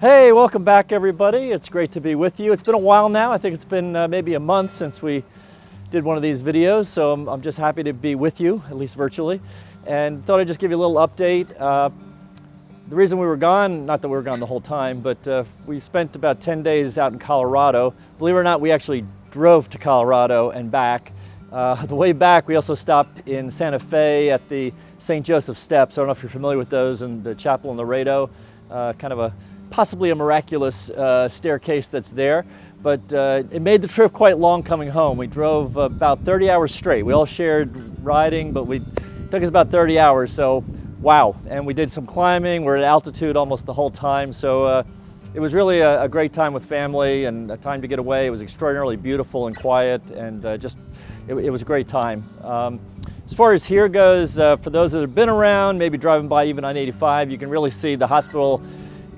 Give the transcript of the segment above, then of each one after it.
Hey, welcome back everybody. It's great to be with you. It's been a while now. I think it's been maybe a month since we did one of these videos, so I'm just happy to be with you, at least virtually, and thought I'd just give you a little update. The reason we were gone, not that we were gone the whole time, but we spent about 10 days out in Colorado. Believe it or not, we actually drove to Colorado and back. The way back, we also stopped in Santa Fe at the St. Joseph Steps. I don't know if you're familiar with those, and the chapel in Laredo, kind of possibly a miraculous staircase that's there. But it made the trip quite long coming home. We drove about 30 hours straight. We all shared riding, but it took us about 30 hours, so wow. And we did some climbing. We're at altitude almost the whole time, so it was really a great time with family and a time to get away. It was extraordinarily beautiful and quiet, and it was a great time. As far as here goes, for those that have been around, maybe driving by even on 85, you can really see the hospital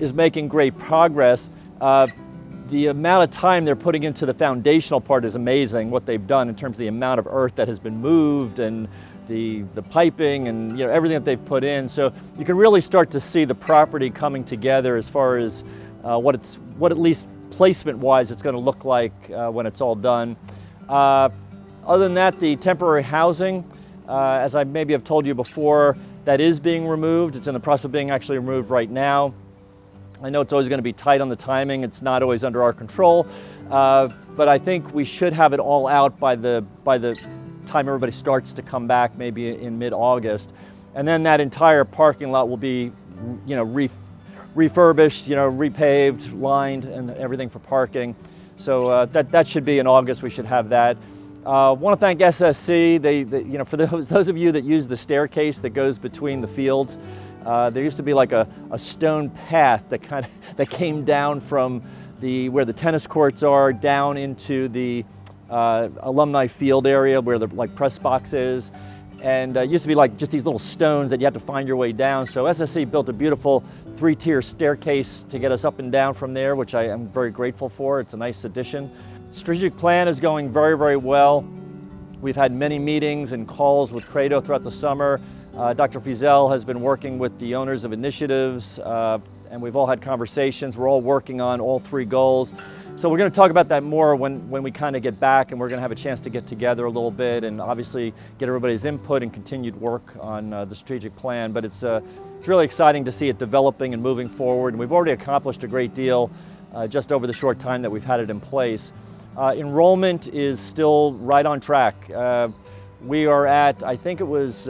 is making great progress. The amount of time they're putting into the foundational part is amazing, what they've done in terms of the amount of earth that has been moved and the piping and everything that they've put in. So you can really start to see the property coming together as far as what at least placement-wise it's going to look like when it's all done. Other than that, the temporary housing, as I maybe have told you before, that is being removed. It's in the process of being actually removed right now. I know it's always going to be tight on the timing. It's not always under our control, but I think we should have it all out by the time everybody starts to come back, maybe in mid-August. And then that entire parking lot will be, refurbished, repaved, lined, and everything for parking. So that should be in August. We should have that. Want to thank SSC. They for those of you that use the staircase that goes between the fields. There used to be like a stone path that came down from where the tennis courts are down into the alumni field area where the press box is, and it used to be like just these little stones that you had to find your way down. So SSC built a beautiful 3-tier staircase to get us up and down from there, which I am very grateful for. It's a nice addition. Strategic plan is going very, very well. We've had many meetings and calls with Credo throughout the summer. Dr. Fizel has been working with the owners of initiatives, and we've all had conversations. We're all working on all 3 goals. So we're going to talk about that more when we kind of get back, and we're going to have a chance to get together a little bit and obviously get everybody's input and continued work on the strategic plan. But it's really exciting to see it developing and moving forward. And we've already accomplished a great deal just over the short time that we've had it in place. Enrollment is still right on track. We are at, I think it was,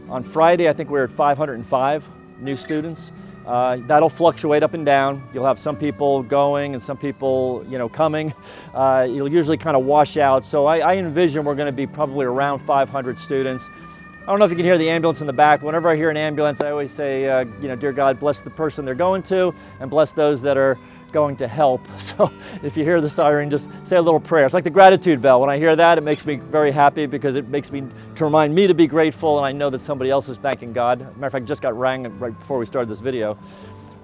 on Friday, I think we're at 505 new students. That'll fluctuate up and down. You'll have some people going and some people, coming. You'll usually kind of wash out. So I envision we're going to be probably around 500 students. I don't know if you can hear the ambulance in the back. Whenever I hear an ambulance, I always say, dear God, bless the person they're going to and bless those that are going to help. So if you hear the siren, just say a little prayer. It's like the gratitude bell. When I hear that, it makes me very happy because it makes me to remind me to be grateful, and I know that somebody else is thanking God. Matter of fact, just got rang right before we started this video.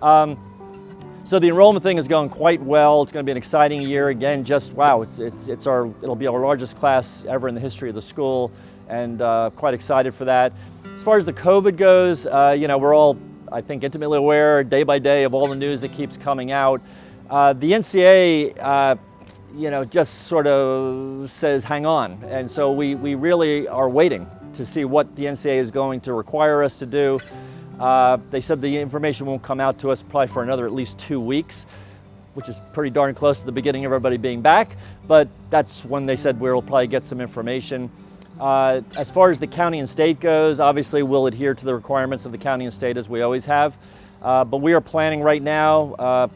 So the enrollment thing is going quite well. It's going to be an exciting year again. Just wow, it'll be our largest class ever in the history of the school, and quite excited for that. As far as the COVID goes, we're all, I think, intimately aware day by day of all the news that keeps coming out. The NCA, just sort of says hang on, and so we really are waiting to see what the NCA is going to require us to do. They said the information won't come out to us probably for another at least 2 weeks, which is pretty darn close to the beginning of everybody being back, but that's when they said we'll probably get some information. As far as the county and state goes, obviously we'll adhere to the requirements of the county and state as we always have, but we are planning right now.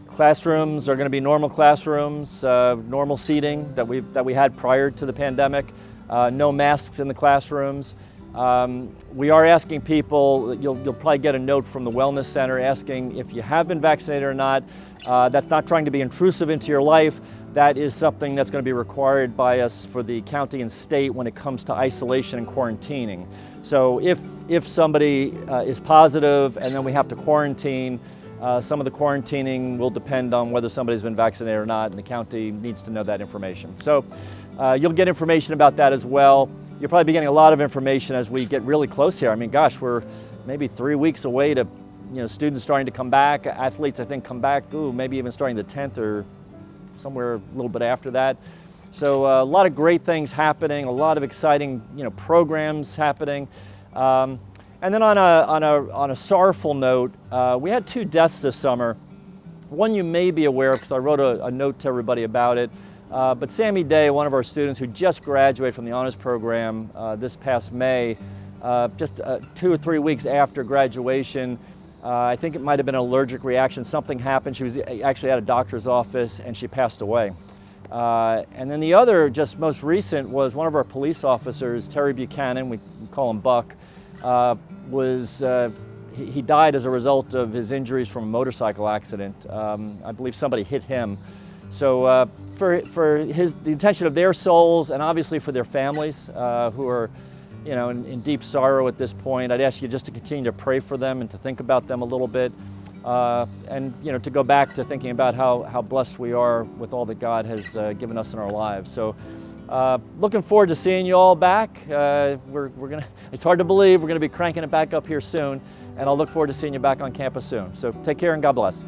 Classrooms are going to be normal classrooms, normal seating that we had prior to the pandemic, no masks in the classrooms. We are asking people, you'll probably get a note from the Wellness Center asking if you have been vaccinated or not. That's not trying to be intrusive into your life. That is something that's going to be required by us for the county and state when it comes to isolation and quarantining. So if somebody is positive and then we have to quarantine, some of the quarantining will depend on whether somebody's been vaccinated or not, and the county needs to know that information. So you'll get information about that as well. You'll probably be getting a lot of information as we get really close here. I mean, gosh, we're maybe 3 weeks away to students starting to come back. Athletes, I think, come back, maybe even starting the 10th or somewhere a little bit after that. So a lot of great things happening, a lot of exciting, programs happening. And then on a sorrowful note, we had 2 deaths this summer. One you may be aware of because I wrote a note to everybody about it. But Sammy Day, one of our students who just graduated from the honors program this past May, just 2 or 3 weeks after graduation, I think it might have been an allergic reaction. Something happened. She was actually at a doctor's office and she passed away. And then the other, just most recent, was one of our police officers, Terry Buchanan, we call him Buck, he died as a result of his injuries from a motorcycle accident. I believe somebody hit him. So for the intention of their souls and obviously for their families who are in deep sorrow at this point, I'd ask you just to continue to pray for them and to think about them a little bit. And to go back to thinking about how blessed we are with all that God has given us in our lives. So looking forward to seeing you all back. It's hard to believe we're gonna be cranking it back up here soon, and I'll look forward to seeing you back on campus soon. So take care and God bless.